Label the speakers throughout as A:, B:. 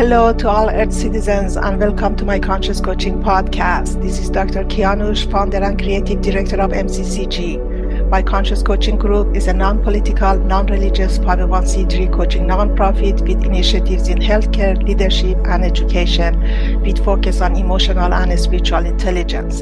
A: Hello to all Earth citizens and welcome to my Conscious Coaching Podcast. This is Dr. Kianush, founder and creative director of MCCG. My Conscious Coaching Group is a non-political, non-religious 501c3 coaching nonprofit with initiatives in healthcare, leadership, and education with focus on emotional and spiritual intelligence.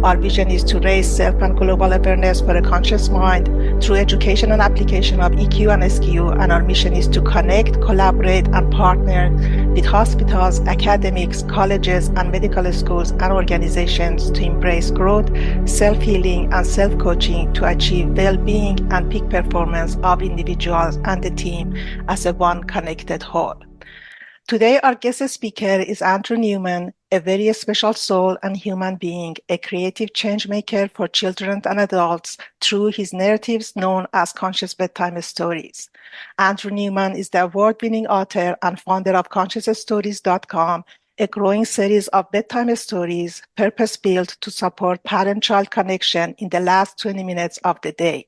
A: Our vision is to raise self and global awareness for a conscious mind through education and application of EQ and SQ, and our mission is to connect, collaborate, and partner with hospitals, academics, colleges, and medical schools and organizations to embrace growth, self-healing, and self-coaching to achieve well-being and peak performance of individuals and the team as a one connected whole. Today, our guest speaker is Andrew Newman, a very special soul and human being, a creative change maker for children and adults through his narratives known as Conscious Bedtime Stories. Andrew Newman is the award-winning author and founder of ConsciousStories.com, a growing series of bedtime stories purpose-built to support parent-child connection in the last 20 minutes of the day.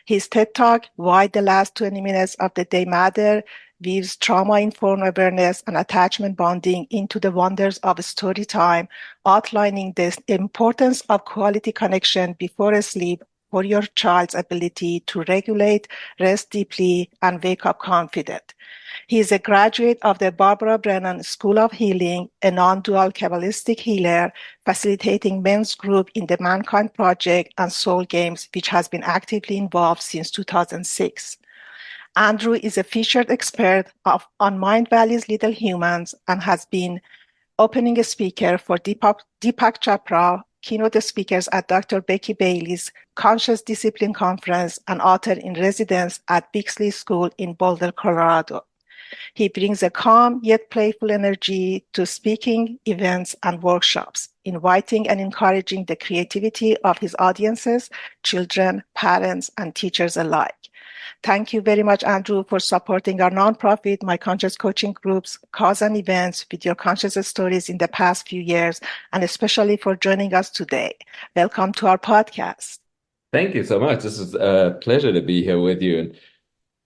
A: His TED Talk, Why the Last 20 Minutes of the Day Matter, weaves trauma-informed awareness and attachment bonding into the wonders of story time, outlining the importance of quality connection before sleep for your child's ability to regulate, rest deeply, and wake up confident. He is a graduate of the Barbara Brennan School of Healing, a non-dual Kabbalistic healer, facilitating men's group in the Mankind Project and Soul Games, which has been actively involved since 2006. Andrew is a featured expert on Mind Valley's Little Humans and has been opening speaker for Deepak Chopra, keynote speakers at Dr. Becky Bailey's Conscious Discipline Conference, and author in residence at Bixley School in Boulder, Colorado. He brings a calm yet playful energy to speaking, events, and workshops, inviting and encouraging the creativity of his audiences, children, parents, and teachers alike. Thank you very much, Andrew, for supporting our nonprofit, My Conscious Coaching Group's cause and events with your conscious stories in the past few years, and especially for joining us today. Welcome to our podcast.
B: Thank you so much. This is a pleasure to be here with you. And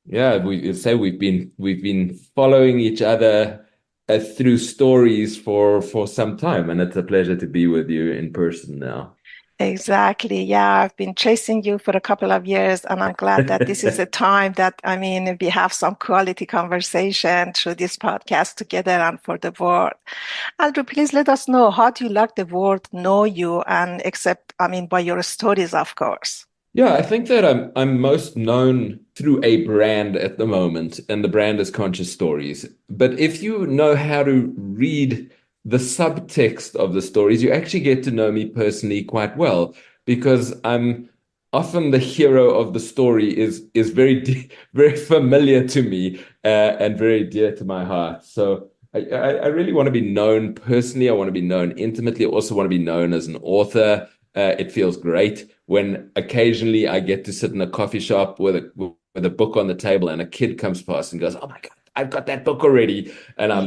B: yeah, we've been following each other through stories for some time, and it's a pleasure to be with you in person now.
A: Exactly. Yeah, I've been chasing you for a couple of years, and I'm glad that this is a time that, we have some quality conversation through this podcast together and for the world. Andrew, please let us know, how do you like the world know you, and by your stories, of course.
B: Yeah, I think that I'm most known through a brand at the moment, and the brand is Conscious Stories. But if you know how to read the subtext of the stories, you actually get to know me personally quite well, because I'm often the hero of the story is very very familiar to me and very dear to my heart. So I really want to be known personally. I want to be known intimately. I also want to be known as an author. It feels great when occasionally I get to sit in a coffee shop with a book on the table, and a kid comes past and goes, "Oh my God, I've got that book already." And I'm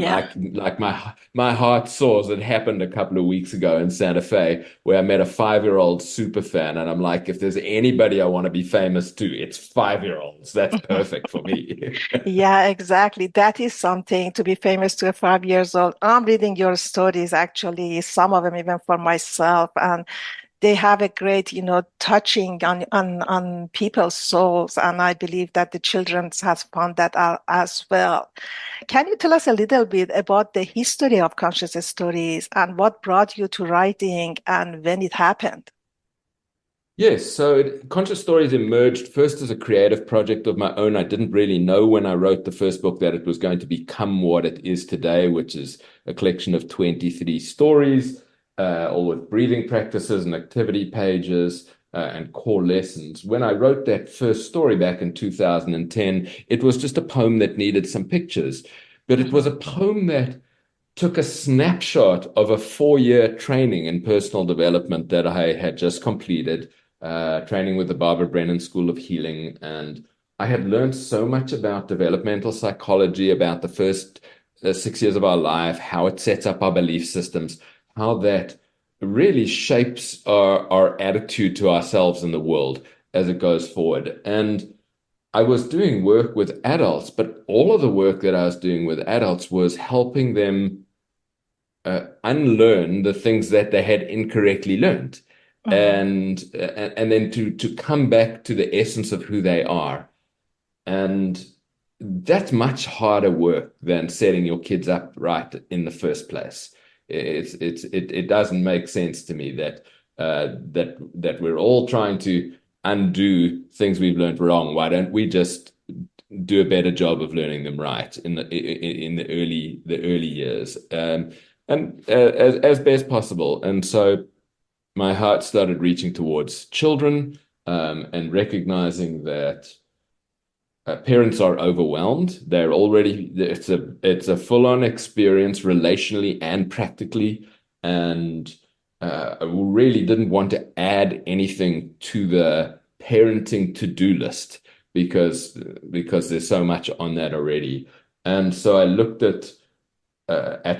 B: like my heart soars. It happened a couple of weeks ago in Santa Fe, where I met a 5-year-old super fan, and I'm like, if there's anybody I want to be famous to, it's 5-year-olds. That's perfect for me.
A: Yeah, exactly. That is something, to be famous to a 5 years old. I'm reading your stories, actually, some of them even for myself, and they have a great, touching on people's souls. And I believe that the children has found that out as well. Can you tell us a little bit about the history of Conscious Stories and what brought you to writing and when it happened?
B: Yes, so Conscious Stories emerged first as a creative project of my own. I didn't really know when I wrote the first book that it was going to become what it is today, which is a collection of 23 stories, all with breathing practices and activity pages and core lessons. When I wrote that first story back in 2010, it was just a poem that needed some pictures, but it was a poem that took a snapshot of a 4-year training in personal development that I had just completed, training with the Barbara Brennan School of Healing. And I had learned so much about developmental psychology, about the first 6 years of our life, how it sets up our belief systems, how that really shapes our attitude to ourselves in the world as it goes forward. And I was doing work with adults, but all of the work that I was doing with adults was helping them unlearn the things that they had incorrectly learned,
A: Mhm.
B: and then to come back to the essence of who they are. And that's much harder work than setting your kids up right in the first place. It doesn't make sense to me that that we're all trying to undo things we've learned wrong. Why don't we just do a better job of learning them right in the early years, and as best possible. And so my heart started reaching towards children, and recognizing that parents are overwhelmed. They're already it's a full-on experience relationally and practically, and I really didn't want to add anything to the parenting to-do list because there's so much on that already. And so I looked at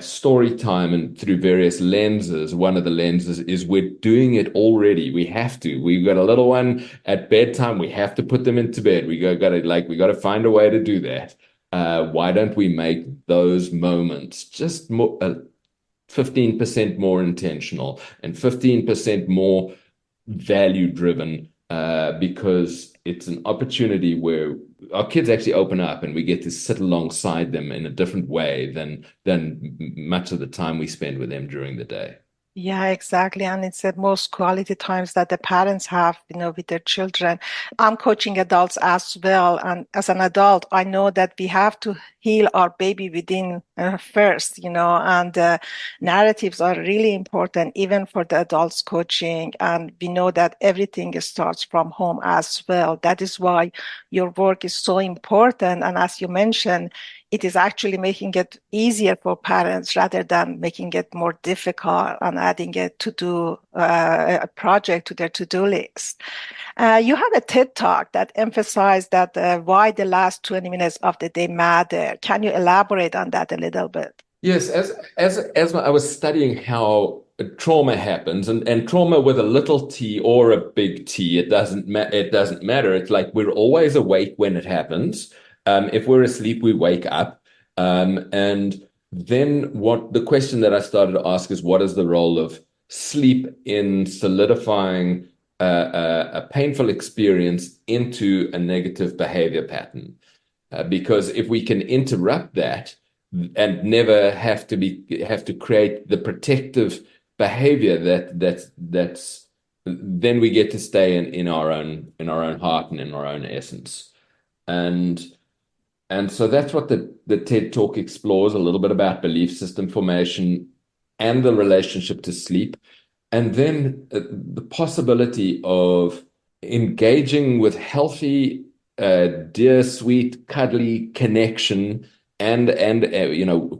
B: story time and through various lenses. One of the lenses is we're doing it already. We have to. We've got a little one at bedtime. We have to put them into bed. We got to find a way to do that. Why don't we make those moments just more 15% more intentional and 15% more value driven, because it's an opportunity where our kids actually open up and we get to sit alongside them in a different way than much of the time we spend with them during the day.
A: Yeah, exactly. And it's the most quality times that the parents have, with their children. I'm coaching adults as well. And as an adult, I know that we have to heal our baby within first, and narratives are really important, even for the adults coaching. And we know that everything starts from home as well. That is why your work is so important. And as you mentioned, it is actually making it easier for parents rather than making it more difficult and adding a a project to their to-do list. You had a TED talk that emphasized that why the last 20 minutes of the day matter. Can you elaborate on that a little bit?
B: Yes, as I was studying how trauma happens, and trauma with a little t or a big T, it doesn't matter. It's like we're always awake when it happens. If we're asleep, we wake up. And then what the question that I started to ask is, what is the role of sleep in solidifying a painful experience into a negative behavior pattern? Because if we can interrupt that and never have to create the protective behavior that's then we get to stay in our own heart and in our own essence. And so that's what the TED Talk explores, a little bit about belief system formation and the relationship to sleep, and then the possibility of engaging with healthy, dear, sweet, cuddly connection, and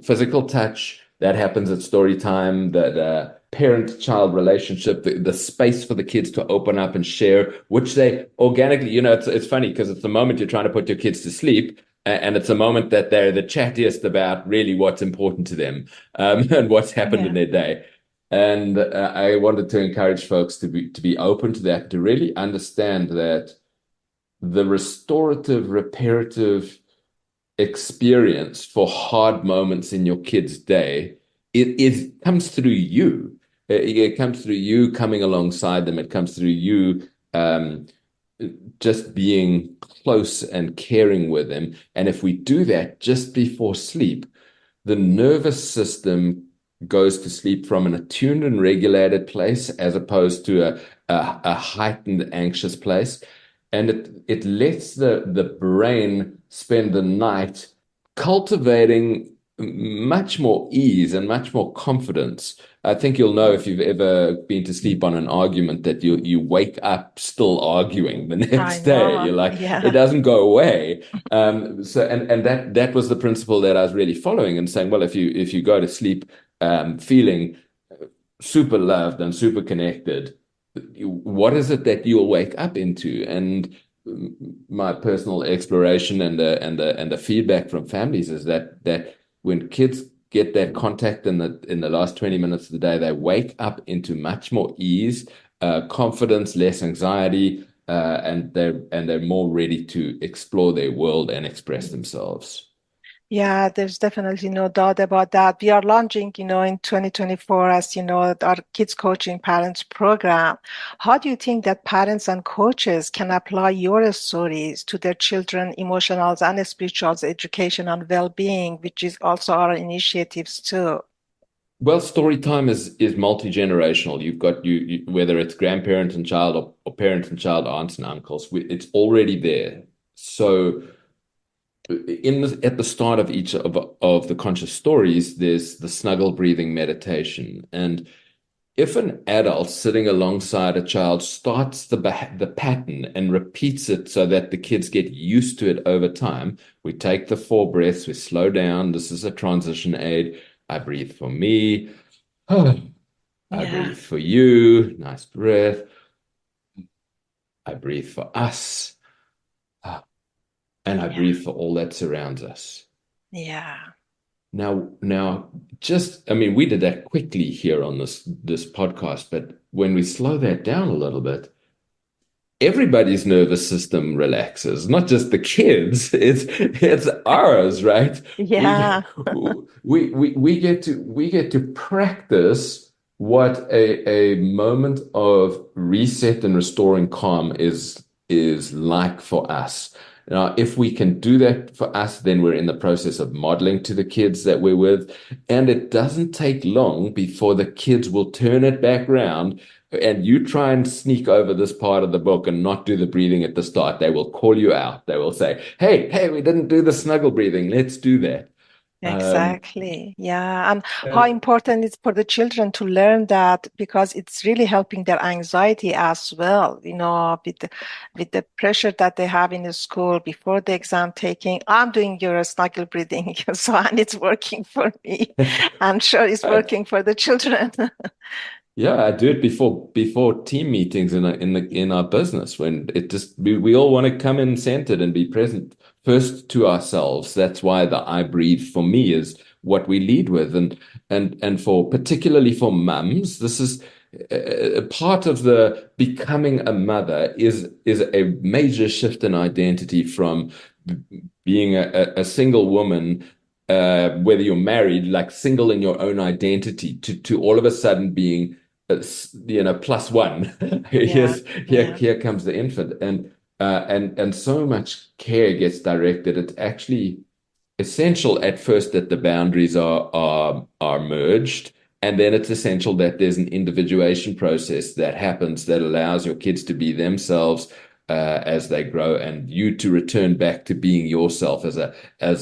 B: physical touch that happens at story time, the parent-child relationship, the space for the kids to open up and share, which they organically, it's funny because it's the moment you're trying to put your kids to sleep, and it's a moment that they're the chattiest about really what's important to them, and what's happened in
A: Yeah.
B: their day. And I wanted to encourage folks to be open to that, to really understand that the restorative, reparative experience for hard moments in your kid's day, it comes through you. It comes through you coming alongside them. It comes through you just being close and caring with them. And if we do that just before sleep, the nervous system goes to sleep from an attuned and regulated place as opposed to a heightened, anxious place. And it lets the brain spend the night cultivating much more ease and much more confidence. I think you'll know if you've ever been to sleep on an argument that you wake up still arguing the
A: I
B: next day.
A: know.
B: You're like, it
A: Yeah.
B: doesn't go away. So and that was the principle that I was really following and saying, well, if you go to sleep feeling super loved and super connected, what is it that you'll wake up into? And my personal exploration and the feedback from families is that when kids get that contact in the last 20 minutes of the day, they wake up into much more ease, confidence, less anxiety, and they're more ready to explore their world and express themselves.
A: Yeah, there's definitely no doubt about that. We are launching, in 2024, as you know, our Kids Coaching Parents program. How do you think that parents and coaches can apply your stories to their children, emotional and spiritual education and well-being, which is also our initiatives too?
B: Well, story time is multi-generational. You've got whether it's grandparent and child or parent and child, aunts and uncles, it's already there. So at the start of each of the conscious stories, there's the snuggle breathing meditation. And if an adult sitting alongside a child starts the pattern and repeats it so that the kids get used to it over time, we take the 4 breaths, we slow down. This is a transition aid. I breathe for me. I
A: Yeah,
B: breathe for you. Nice breath. I breathe for us. And I
A: yeah,
B: breathe for all that surrounds us.
A: yeah,
B: Now, I mean, we did that quickly here on this podcast, but when we slow that down a little bit, everybody's nervous system relaxes, not just the kids. It's ours, right? We get
A: yeah,
B: we get to practice what a moment of reset and restoring calm is like for us. Now, if we can do that for us, then we're in the process of modeling to the kids that we're with. And it doesn't take long before the kids will turn it back around and you try and sneak over this part of the book and not do the breathing at the start. They will call you out. They will say, hey, we didn't do the snuggle breathing. Let's do that. Um,
A: exactly. Yeah. And how
B: and
A: important it's for the children to learn that because it's really helping their anxiety as well, with the pressure that they have in the school before the exam taking. I'm doing your snuggle breathing, so and it's working for me. I'm sure it's
B: I,
A: working for the children.
B: Yeah, I do it before team meetings in our business when we all want to come in centered and be present first to ourselves. That's why the I breathe for me is what we lead with, and for particularly for mums, this is a part of the becoming a mother is a major shift in identity from being a single woman, whether you're married, like single in your own identity, to all of a sudden being plus one.
A: Yeah. Yeah.
B: Here comes the infant, and so much care gets directed. It's actually essential at first that the boundaries are merged, and then it's essential that there's an individuation process that happens that allows your kids to be themselves as they grow, and you to return back to being yourself as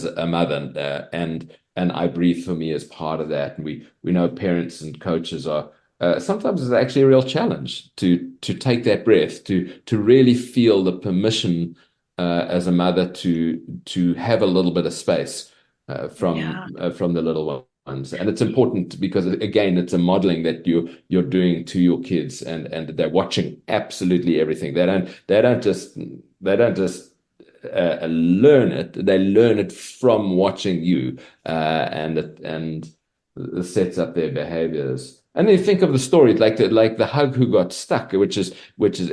B: a mother. And I breathe for me as part of that. And we know parents and coaches are. Sometimes it's actually a real challenge to take that breath, to really feel the permission as a mother to have a little bit of space
A: Yeah.
B: from the little ones. And it's important because again, it's a modeling that you're doing to your kids, and they're watching absolutely everything. They don't just learn it; they learn it from watching you, and it sets up their behaviors. And then think of the story like the hug who got stuck, which is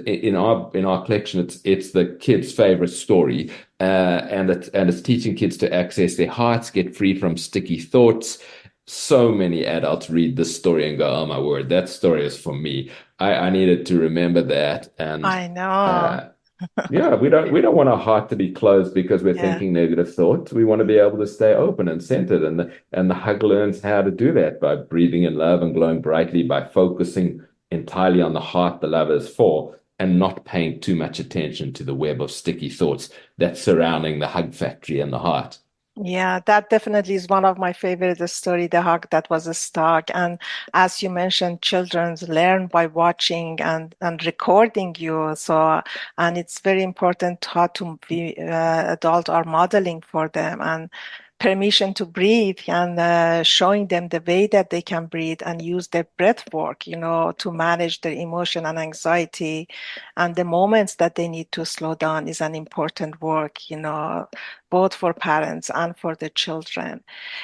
B: in our collection. It's the kid's favorite story, and it's teaching kids to access their hearts, get free from sticky thoughts. So many adults read this story and go, "Oh my word, that story is for me." I needed to remember that, and
A: I know.
B: uh, yeah, we don't want our heart to be closed because we're
A: Yeah.
B: thinking negative thoughts. We want to be able to stay open and centered, and the hug learns how to do that by breathing in love and glowing brightly, by focusing entirely on the heart the love is for, and not paying too much attention to the web of sticky thoughts that's surrounding the hug factory and the heart.
A: Yeah, that definitely is one of my favorite story, The Hug That Was Stuck. And as you mentioned, children learn by watching and recording you. So, and it's very important how to be adult are modeling for them and permission to breathe and showing them the way that they can breathe and use their breath work, to manage their emotion and anxiety. And the moments that they need to slow down is an important work, both for parents and for the children.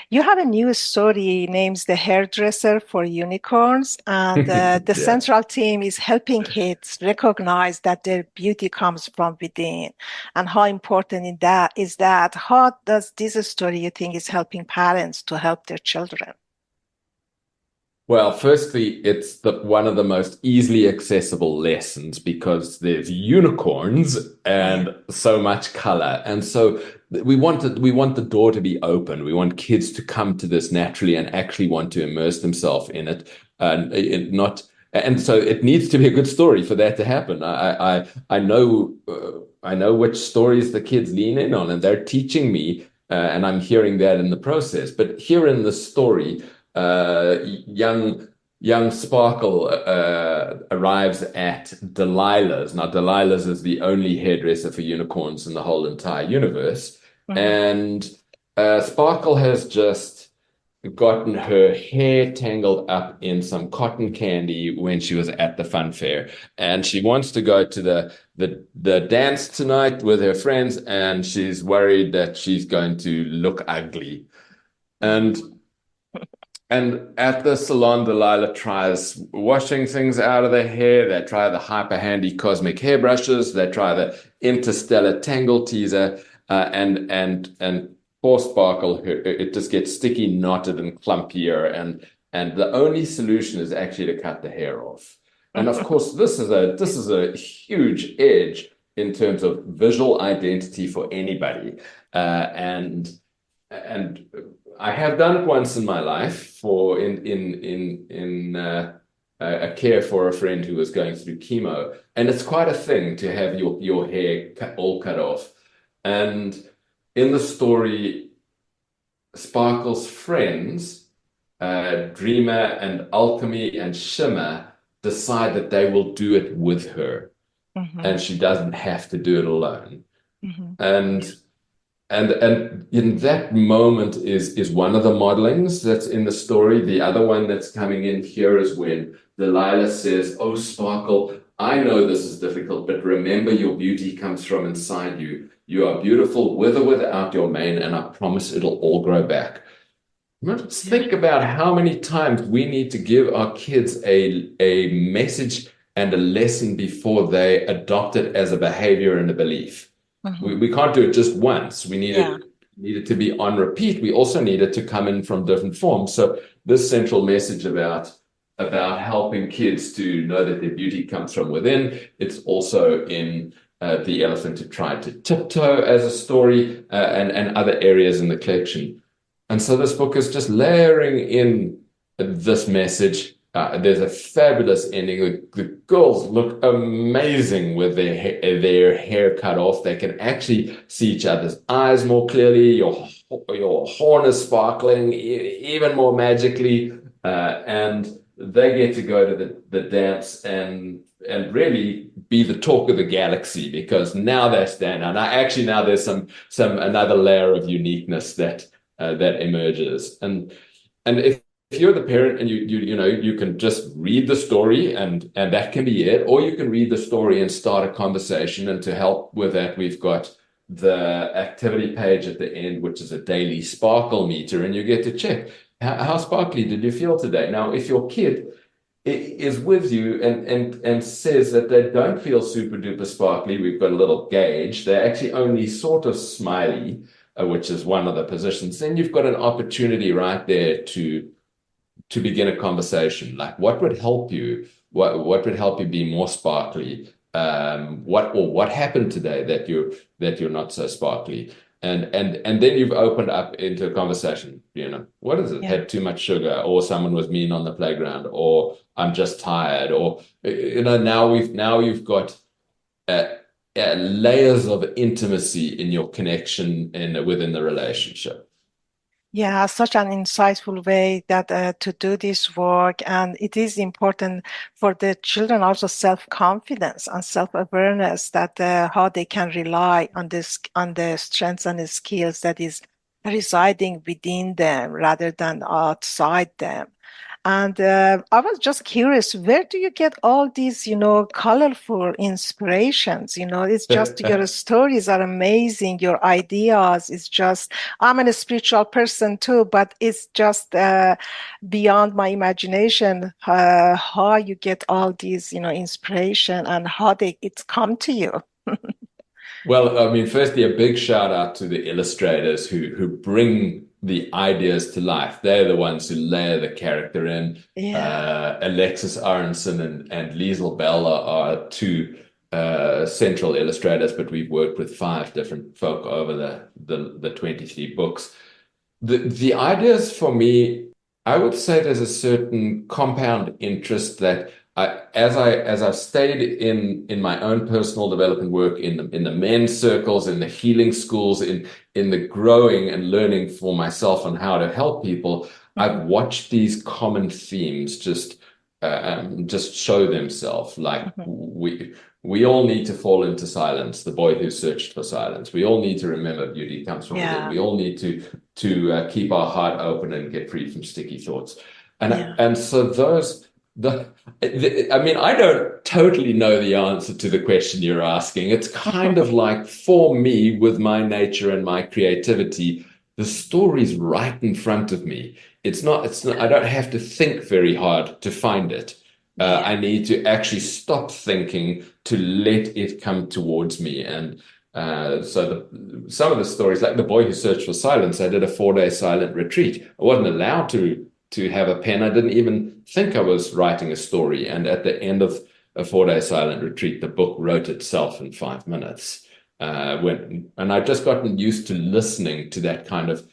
A: You have a new story named The Hairdresser for Unicorns, and the
B: Yeah.
A: central theme is helping kids recognize that their beauty comes from within. And how important in that is that? How does this story, you think, is helping parents to help their children?
B: Well, firstly, it's one of the most easily accessible lessons because there's unicorns
A: Yeah.
B: and so much color. And so we want the door to be open. We want kids to come to this naturally and actually want to immerse themselves in it. And and so it needs to be a good story for that to happen. I know which stories the kids lean in on, and they're teaching me, and I'm hearing that in the process. But here in the story, young Sparkle arrives at Delilah's. Now, Delilah's is the only hairdresser for unicorns in the whole entire universe.
A: Mhm.
B: And Sparkle has just gotten her hair tangled up in some cotton candy when she was at the fun fair. And she wants to go to the dance tonight with her friends, and she's worried that she's going to look ugly. And and at the salon, Delilah tries washing things out of their hair. They try the hyper handy cosmic hairbrushes. They try the interstellar tangle teaser, and poor Sparkle, it just gets sticky, knotted, and clumpier. And the only solution is actually to cut the hair off. And of course, this is a huge edge in terms of visual identity for anybody. And I have done it once in my life for in a care for a friend who was going through chemo, and it's quite a thing to have your hair all cut off. And in the story, Sparkle's friends, Dreamer and Alchemy and Shimmer, decide that they will do it with her,
A: Mhm.
B: and she doesn't have to do it alone.
A: Mhm.
B: And and in that moment is one of the modelings that's in the story. The other one that's coming in here is when Delilah says, "Oh, Sparkle, I know this is difficult, but remember your beauty comes from inside you. You are beautiful with or without your mane, and I promise it'll all grow back." Let's
A: Yeah.
B: think about how many times we need to give our kids a message and a lesson before they adopt it as a behavior and a belief.
A: Mhm.
B: We can't do it just once.
A: Yeah.
B: Need it to be on repeat. We also need it to come in from different forms. So this central message about helping kids to know that their beauty comes from within. It's also in The Elephant Who Tried to Tiptoe as a story, and other areas in the collection. And so this book is just layering in this message. There's a fabulous ending. The girls look amazing with their hair cut off. They can actually see each other's eyes more clearly. Your horn is sparkling even more magically, and they get to go to the dance and really be the talk of the galaxy because now they stand out. Now there's some another layer of uniqueness that emerges. And if you're the parent and you can just read the story and that can be it, or you can read the story and start a conversation. And to help with that, we've got the activity page at the end, which is a daily sparkle meter, and you get to check how sparkly did you feel today. Now, if your kid is with you and says that they don't feel super duper sparkly, we've got a little gauge. They're actually only sort of smiley, which is one of the positions. Then you've got an opportunity right there to begin a conversation. Like, what would help you? What would help you be more sparkly? What happened today that you're not so sparkly? And then you've opened up into a conversation. What is it?
A: Yeah.
B: Had too much sugar, or someone was mean on the playground, or I'm just tired, or now you've got uh, layers of intimacy in your connection within the relationship.
A: Yeah, such an insightful way that to do this work, and it is important for the children also self-confidence and self-awareness that how they can rely on the strengths and the skills that is residing within them rather than outside them. And I was just curious, where do you get all these, colorful inspirations? It's just your stories are amazing, your ideas. It's just, I'm a spiritual person too, but it's just beyond my imagination how you get all these, inspiration and how it's come to you.
B: Well, I mean, firstly, a big shout out to the illustrators who bring the ideas to life. They're the ones who layer the character in.
A: Yeah.
B: Alexis Aronson and Liesl Bella are two central illustrators, but we've worked with five different folk over the 23 books. The ideas for me, I would say there's a certain compound interest that as I've stayed in my own personal development work in the men's circles, in the healing schools, in the growing and learning for myself on how to help people, I've
A: Mhm,
B: watched these common themes just show themselves. Like
A: mhm.
B: we all need to fall into silence. The boy who searched for silence. We all need to remember beauty comes from within.
A: Yeah.
B: We all need to keep our heart open and get free from sticky thoughts.
A: Yeah.
B: And so I mean, I don't totally know the answer to the question you're asking. It's kind of like for me, with my nature and my creativity, the story's right in front of me. It's not, I don't have to think very hard to find it.
A: Yeah.
B: I need to actually stop thinking to let it come towards me. And some of the stories, like the boy who searched for silence, I did a 4-day silent retreat. I wasn't allowed to have a pen. I didn't even think I was writing a story. And at the end of a 4-day silent retreat, the book wrote itself in 5 minutes. And I've just gotten used to listening to that kind of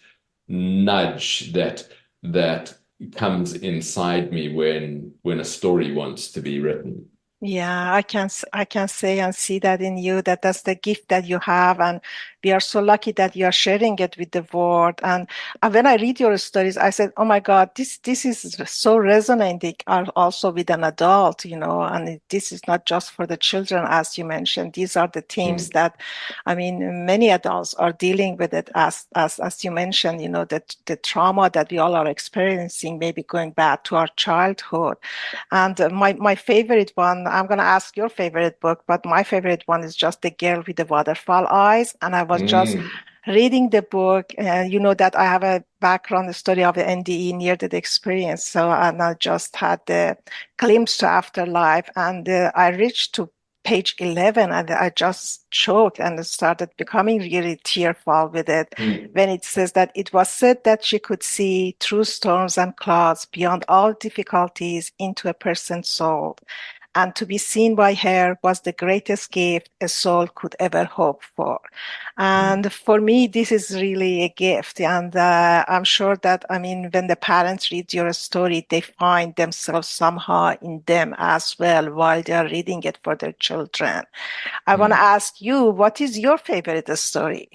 B: nudge that comes inside me when a story wants to be written.
A: Yeah, I can say and see that in you, that that's the gift that you have, and we are so lucky that you are sharing it with the world. And when I read your stories, I said, "Oh my God, this is so resonating also with an adult, and this is not just for the children, as you mentioned. These are the themes
B: Mm.
A: that, I mean, many adults are dealing with it, as you mentioned, that the trauma that we all are experiencing, maybe going back to our childhood." And my favorite one, I'm going to ask your favorite book, but my favorite one is just The Girl with the Waterfall Eyes. And I was just
B: Mm.
A: reading the book, and you know that I have a background story of the NDE, near-death experience. So, and I just had the glimpse to afterlife, and I reached to page 11 and I just choked and started becoming really tearful with it
B: Mm.
A: when it says that it was said that she could see through storms and clouds beyond all difficulties into a person's soul. And to be seen by her was the greatest gift a soul could ever hope for.
B: Mm.
A: And for me, this is really a gift. And I'm sure that, I mean, when the parents read your story, they find themselves somehow in them as well while they are reading it for their children. I want to
B: Mm.
A: ask you, what is your favorite story?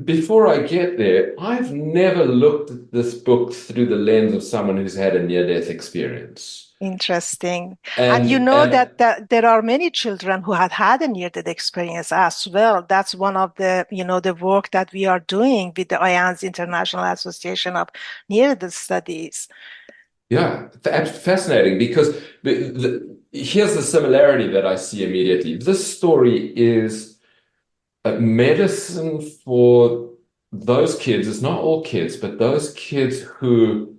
B: Before I get there, I've never looked at this book through the lens of someone who's had a near-death experience.
A: Interesting. And you
B: And
A: know
B: and
A: that there are many children who had a near-death experience as well. That's one of the, the work that we are doing with the IANS International Association of Near-Death Studies.
B: yeah, fascinating because here's the similarity that I see immediately. This story is medicine for those kids. It's not all kids, but those kids who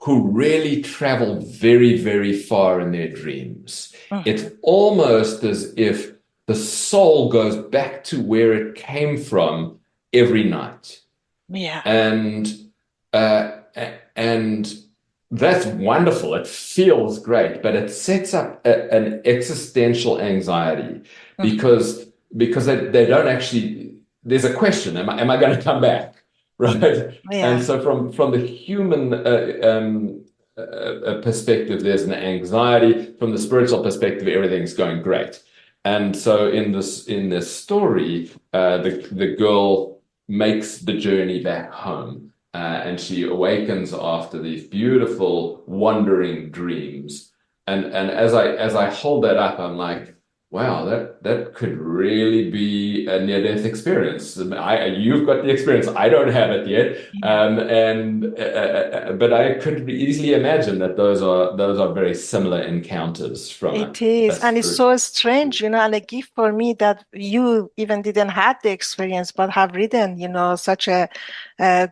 B: really travel very, very far in their dreams. It's
A: Mhm.
B: almost as if the soul goes back to where it came from every night.
A: Yeah.
B: And and that's wonderful. It feels great, but it sets up an existential anxiety
A: Mhm.
B: because they don't actually. There's a question: Am I going to come back? Right? And
A: Yeah.
B: so from the human perspective, there's an anxiety. From the spiritual perspective, everything's going great. And so in this story, the girl makes the journey back home, and she awakens after these beautiful, wandering dreams. And as I hold that up, I'm like, Wow, that could really be a near-death experience. You've got the experience. I don't have it yet,
A: Yeah.
B: but I could easily imagine that those are very similar encounters from
A: It
B: a
A: is, and it's
B: spirit.
A: so strange, and a gift for me that you even didn't have the experience, but have written, such a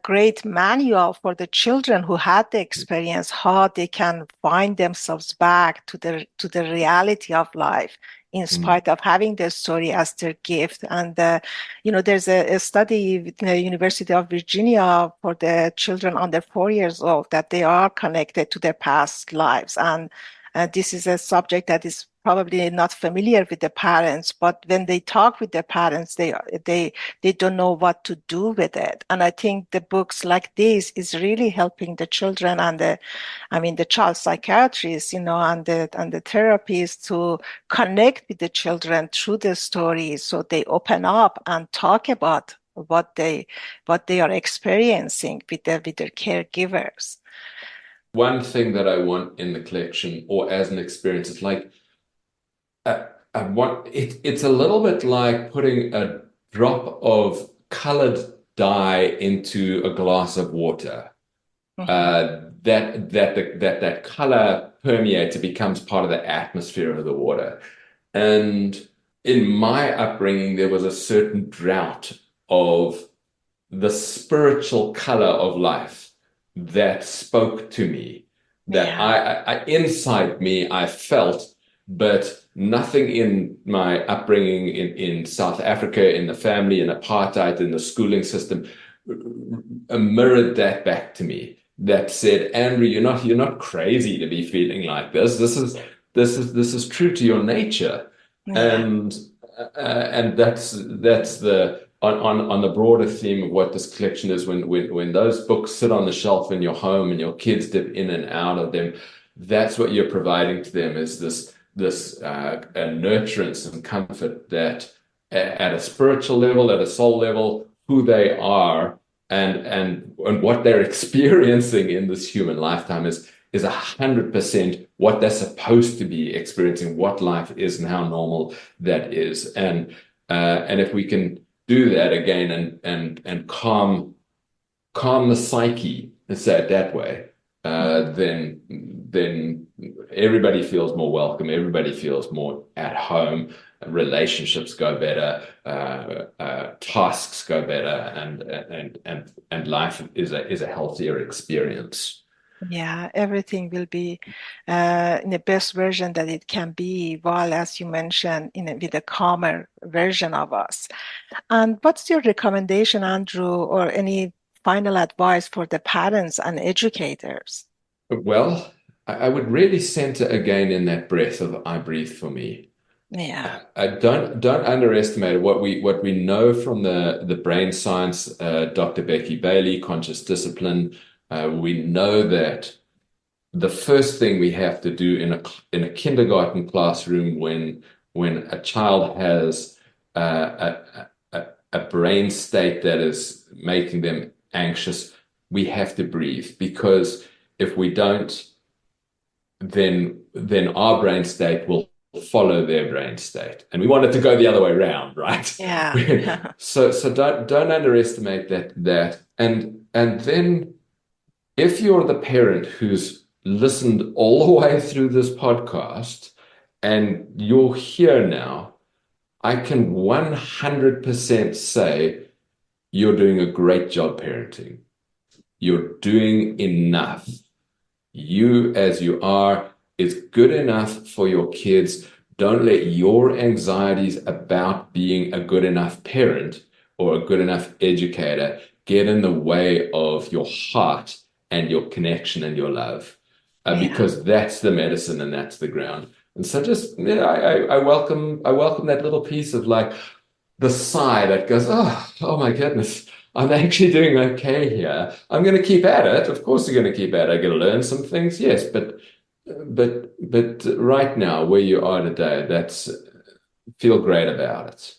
A: great manual for the children who had the experience, how they can find themselves back to the reality of life, in
B: Mm.
A: spite of having the story as their gift. And there's a study with the University of Virginia for the children under 4 years old that they are connected to their past lives, and this is a subject that is probably not familiar with the parents, but when they talk with their parents, they don't know what to do with it. And I think the books like this is really helping the children and the child psychiatrists, and the therapists to connect with the children through the stories, so they open up and talk about what they are experiencing with their caregivers.
B: One thing that I want in the collection or as an experience is like I want it's a little bit like putting a drop of colored dye into a glass of water.
A: Mhm.
B: That color permeates, it becomes part of the atmosphere of the water. And in my upbringing, there was a certain drought of the spiritual color of life that spoke to me, that
A: Yeah.
B: inside me I felt, but nothing in my upbringing in South Africa, in the family, in apartheid, in the schooling system, mirrored that back to me. That said, Andrew, you're not crazy to be feeling like this. This is true to your nature,
A: Yeah.
B: and that's the on the broader theme of what this collection is. When those books sit on the shelf in your home and your kids dip in and out of them, that's what you're providing to them is this a nurturance and comfort that at a spiritual level, at a soul level, who they are and what they're experiencing in this human lifetime is 100% what they're supposed to be experiencing, what life is and how normal that is. And if we can do that again and calm the psyche, let's say it that way, then everybody feels more welcome, everybody feels more at home, relationships go better, tasks go better, and life is a healthier experience.
A: Yeah, everything will be in the best version that it can be, while, as you mentioned, with a calmer version of us. And what's your recommendation, Andrew, or any final advice for the parents and educators?
B: Well, I would really center again in that breath of I breathe for me.
A: Yeah,
B: Don't underestimate what we know from the brain science, Dr. Becky Bailey, conscious discipline. We know that the first thing we have to do in a kindergarten classroom when a child has a brain state that is making them anxious, we have to breathe because if we don't, then our brain state will follow their brain state, and we want it to go the other way around, right?
A: yeah,
B: So don't underestimate that, and then if you're the parent who's listened all the way through this podcast and you're here now, I can 100% say you're doing a great job parenting. You're doing enough. You, as you are, is good enough for your kids. Don't let your anxieties about being a good enough parent or a good enough educator get in the way of your heart and your connection and your love,
A: yeah.
B: because that's the medicine and that's the ground. And so just yeah, I welcome that little piece of like the sigh that goes, oh my goodness, I'm actually doing okay here. I'm going to keep at it. Of course, you're going to keep at it. I'm going to learn some things, yes, but right now, where you are today, that's feel great about it.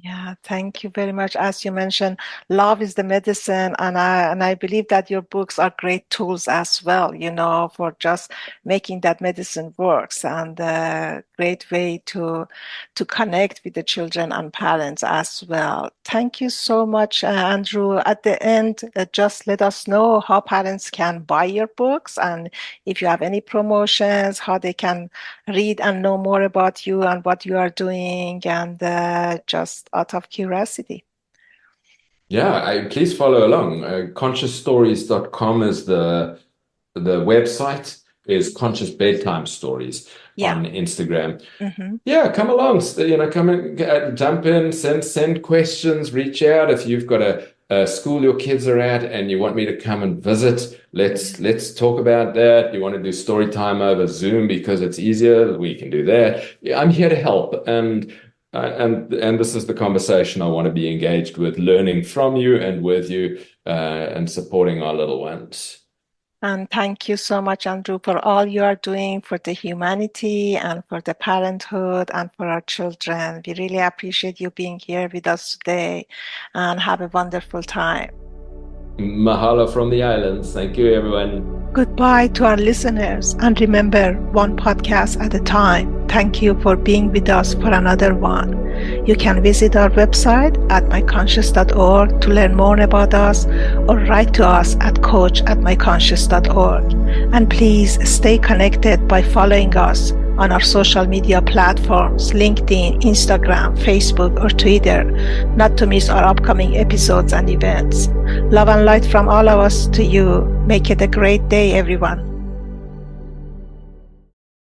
A: Yeah, thank you very much. As you mentioned, love is the medicine, and I believe that your books are great tools as well, for just making that medicine works. And great way to connect with the children and parents as well. Thank you so much, Andrew. At the end, just let us know how parents can buy your books, and if you have any promotions, how they can read and know more about you and what you are doing, and just out of curiosity.
B: Yeah, please follow along. ConsciousStories.com is the website, is Conscious Bedtime Stories on Instagram.
A: Mm-hmm.
B: Yeah, come along. Come and jump in, send questions, reach out. If you've got a school your kids are at and you want me to come and visit, let's talk about that. You want to do story time over Zoom because it's easier, we can do that. Yeah, I'm here to help, and this is the conversation I want to be engaged with, learning from you and with you, and supporting our little ones.
A: And thank you so much, Andrew, for all you are doing for the humanity and for the parenthood and for our children. We really appreciate you being here with us today, and have a wonderful time.
B: Mahalo from the islands. Thank you, everyone.
A: Goodbye to our listeners, and remember, one podcast at a time. Thank you for being with us for another one. You can visit our website at myconscious.org to learn more about us, or write to us at coach@myconscious.org. And please stay connected by following us on our social media platforms, LinkedIn, Instagram, Facebook, or Twitter, not to miss our upcoming episodes and events. Love and light from all of us to you. Make it a great day, everyone.